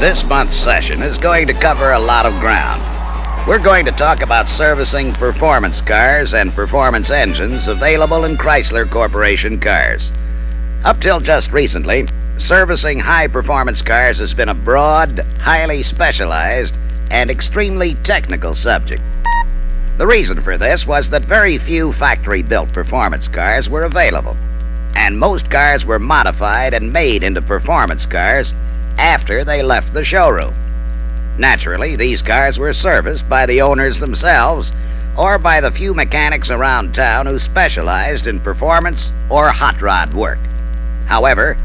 This month's session is going to cover a lot of ground. We're going to talk about servicing performance cars and performance engines available in Chrysler Corporation cars. Up till just recently, servicing high-performance cars has been a broad, highly specialized, and extremely technical subject. The reason for this was that very few factory-built performance cars were available, and most cars were modified and made into performance cars after they left the showroom. Naturally, these cars were serviced by the owners themselves or by the few mechanics around town who specialized in performance or hot rod work. However,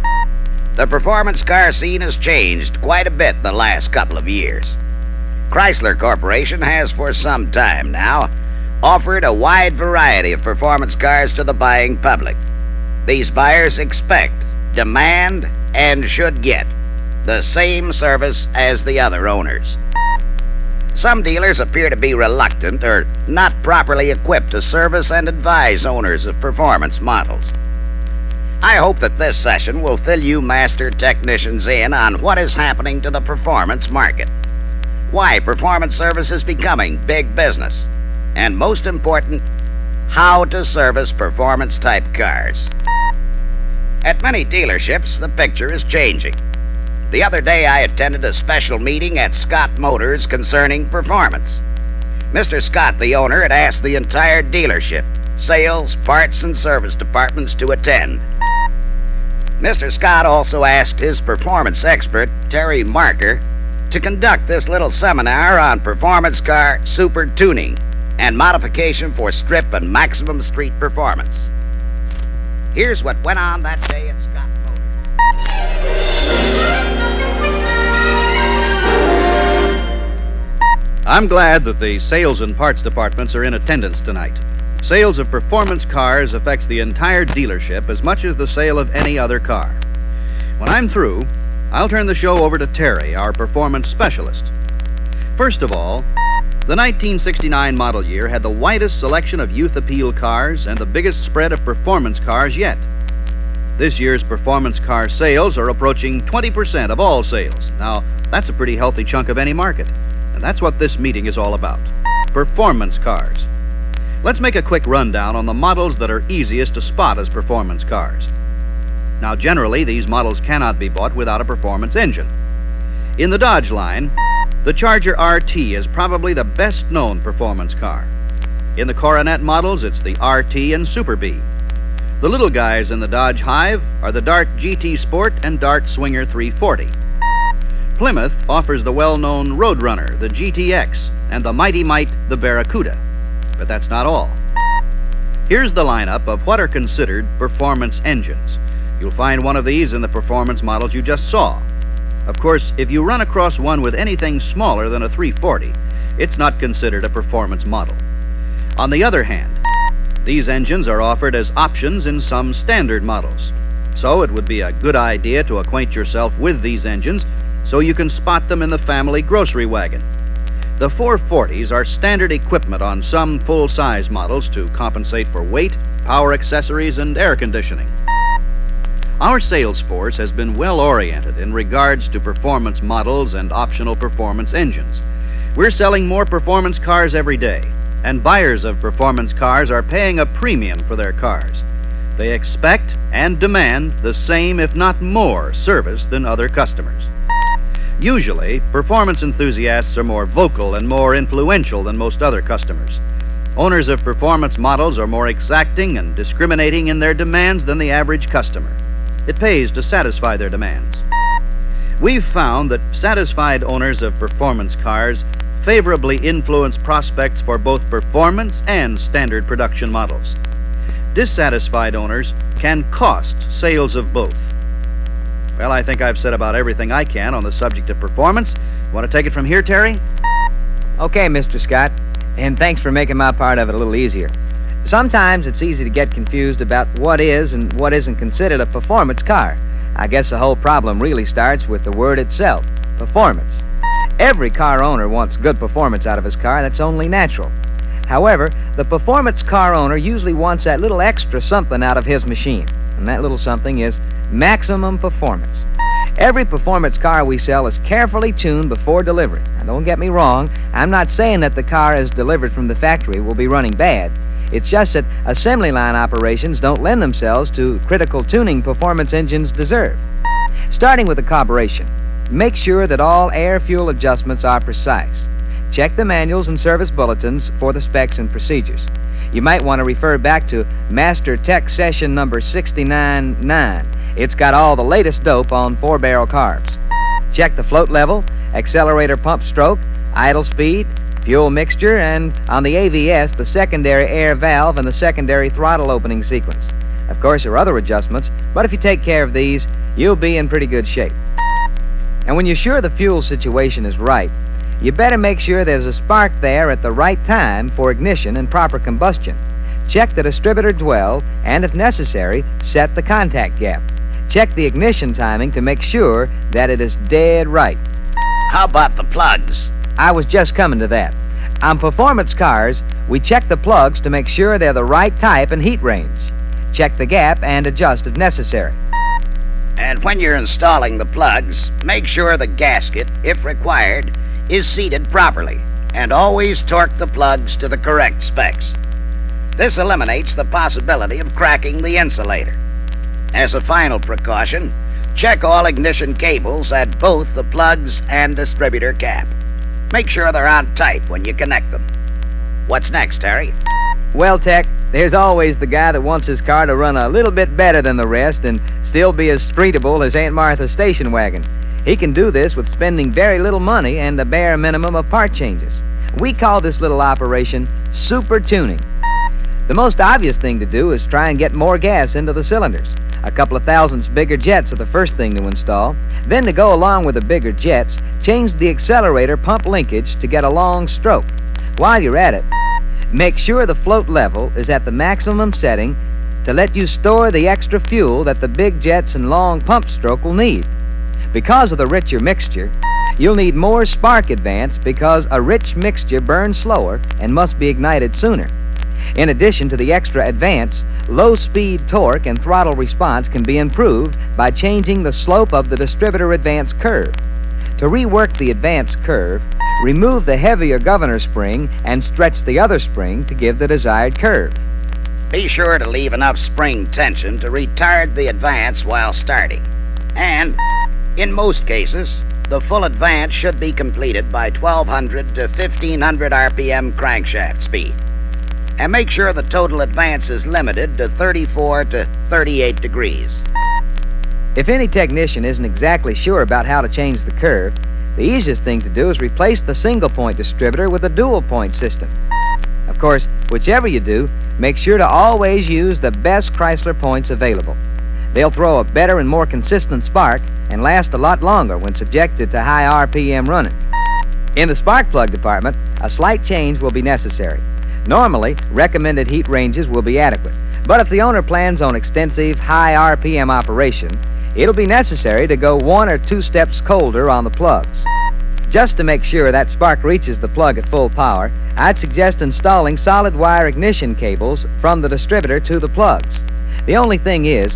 the performance car scene has changed quite a bit in the last couple of years. Chrysler Corporation has for some time now offered a wide variety of performance cars to the buying public. These buyers expect, demand, and should get the same service as the other owners. Some dealers appear to be reluctant or not properly equipped to service and advise owners of performance models. I hope that this session will fill you master technicians in on what is happening to the performance market, why performance service is becoming big business, and most important, how to service performance-type cars. At many dealerships, the picture is changing. The other day I attended a special meeting at Scott Motors concerning performance. Mr. Scott, the owner, had asked the entire dealership, sales, parts, and service departments to attend. Mr. Scott also asked his performance expert, Terry Marker, to conduct this little seminar on performance car super tuning and modification for strip and maximum street performance. Here's what went on that day at Scott Motors. I'm glad that the sales and parts departments are in attendance tonight. Sales of performance cars affects the entire dealership as much as the sale of any other car. When I'm through, I'll turn the show over to Terry, our performance specialist. First of all, the 1969 model year had the widest selection of youth appeal cars and the biggest spread of performance cars yet. This year's performance car sales are approaching 20% of all sales. Now, that's a pretty healthy chunk of any market, and that's what this meeting is all about: performance cars. Let's make a quick rundown on the models that are easiest to spot as performance cars. Now, generally, these models cannot be bought without a performance engine. In the Dodge line, the Charger RT is probably the best-known performance car. In the Coronet models, it's the RT and Super B. The little guys in the Dodge Hive are the Dart GT Sport and Dart Swinger 340. Plymouth offers the well-known Roadrunner, the GTX, and the Mighty Mite, the Barracuda. But that's not all. Here's the lineup of what are considered performance engines. You'll find one of these in the performance models you just saw. Of course, if you run across one with anything smaller than a 340, it's not considered a performance model. On the other hand, these engines are offered as options in some standard models. So it would be a good idea to acquaint yourself with these engines so you can spot them in the family grocery wagon. The 440s are standard equipment on some full-size models to compensate for weight, power accessories, and air conditioning. Our sales force has been well-oriented in regards to performance models and optional performance engines. We're selling more performance cars every day, and buyers of performance cars are paying a premium for their cars. They expect and demand the same, if not more, service than other customers. Usually, performance enthusiasts are more vocal and more influential than most other customers. Owners of performance models are more exacting and discriminating in their demands than the average customer. It pays to satisfy their demands. We've found that satisfied owners of performance cars favorably influence prospects for both performance and standard production models. Dissatisfied owners can cost sales of both. Well, I think I've said about everything I can on the subject of performance. Want to take it from here, Terry? Okay, Mr. Scott, and thanks for making my part of it a little easier. Sometimes it's easy to get confused about what is and what isn't considered a performance car. I guess the whole problem really starts with the word itself, performance. Every car owner wants good performance out of his car. That's only natural. However, the performance car owner usually wants that little extra something out of his machine, and that little something is maximum performance. Every performance car we sell is carefully tuned before delivery. Now, don't get me wrong, I'm not saying that the car as delivered from the factory will be running bad. It's just that assembly line operations don't lend themselves to critical tuning performance engines deserve. Starting with the carburation, make sure that all air-fuel adjustments are precise. Check the manuals and service bulletins for the specs and procedures. You might want to refer back to Master Tech Session number 69-9. It's got all the latest dope on 4-barrel carbs. Check the float level, accelerator pump stroke, idle speed, fuel mixture, and on the AVS, the secondary air valve and the secondary throttle opening sequence. Of course, there are other adjustments, but if you take care of these, you'll be in pretty good shape. And when you're sure the fuel situation is right, you better make sure there's a spark there at the right time for ignition and proper combustion. Check the distributor dwell, and if necessary, set the contact gap. Check the ignition timing to make sure that it is dead right. How about the plugs? I was just coming to that. On performance cars, we check the plugs to make sure they're the right type and heat range. Check the gap and adjust if necessary. And when you're installing the plugs, make sure the gasket, if required, is seated properly, and always torque the plugs to the correct specs. This eliminates the possibility of cracking the insulator. As a final precaution, check all ignition cables at both the plugs and distributor cap. Make sure they're on tight when you connect them. What's next, Terry? Well, Tech, there's always the guy that wants his car to run a little bit better than the rest and still be as streetable as Aunt Martha's station wagon. He can do this with spending very little money and a bare minimum of part changes. We call this little operation super tuning. The most obvious thing to do is try and get more gas into the cylinders. A couple of thousandths bigger jets are the first thing to install. Then, to go along with the bigger jets, change the accelerator pump linkage to get a long stroke. While you're at it, make sure the float level is at the maximum setting to let you store the extra fuel that the big jets and long pump stroke will need. Because of the richer mixture, you'll need more spark advance because a rich mixture burns slower and must be ignited sooner. In addition to the extra advance, low-speed torque and throttle response can be improved by changing the slope of the distributor advance curve. To rework the advance curve, remove the heavier governor spring and stretch the other spring to give the desired curve. Be sure to leave enough spring tension to retard the advance while starting. And, in most cases, the full advance should be completed by 1200 to 1500 RPM crankshaft speed. And make sure the total advance is limited to 34 to 38 degrees. If any technician isn't exactly sure about how to change the curve, the easiest thing to do is replace the single-point distributor with a dual-point system. Of course, whichever you do, make sure to always use the best Chrysler points available. They'll throw a better and more consistent spark and last a lot longer when subjected to high RPM running. In the spark plug department, a slight change will be necessary. Normally, recommended heat ranges will be adequate, but if the owner plans on extensive, high RPM operation, it'll be necessary to go 1 or 2 steps colder on the plugs. Just to make sure that spark reaches the plug at full power, I'd suggest installing solid wire ignition cables from the distributor to the plugs. The only thing is,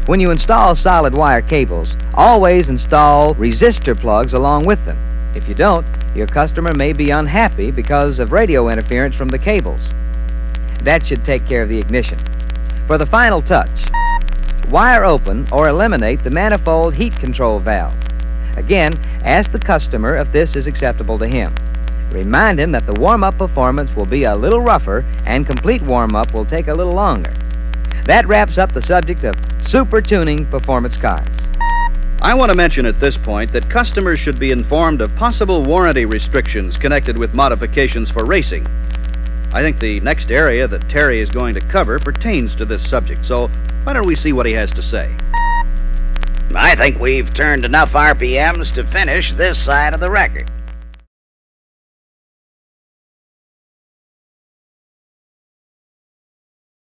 when you install solid wire cables, always install resistor plugs along with them. If you don't, your customer may be unhappy because of radio interference from the cables. That should take care of the ignition. For the final touch, wire open or eliminate the manifold heat control valve. Again, ask the customer if this is acceptable to him. Remind him that the warm-up performance will be a little rougher and complete warm-up will take a little longer. That wraps up the subject of super tuning performance cars. I want to mention at this point that customers should be informed of possible warranty restrictions connected with modifications for racing. I think the next area that Terry is going to cover pertains to this subject, so why don't we see what he has to say? I think we've turned enough RPMs to finish this side of the record.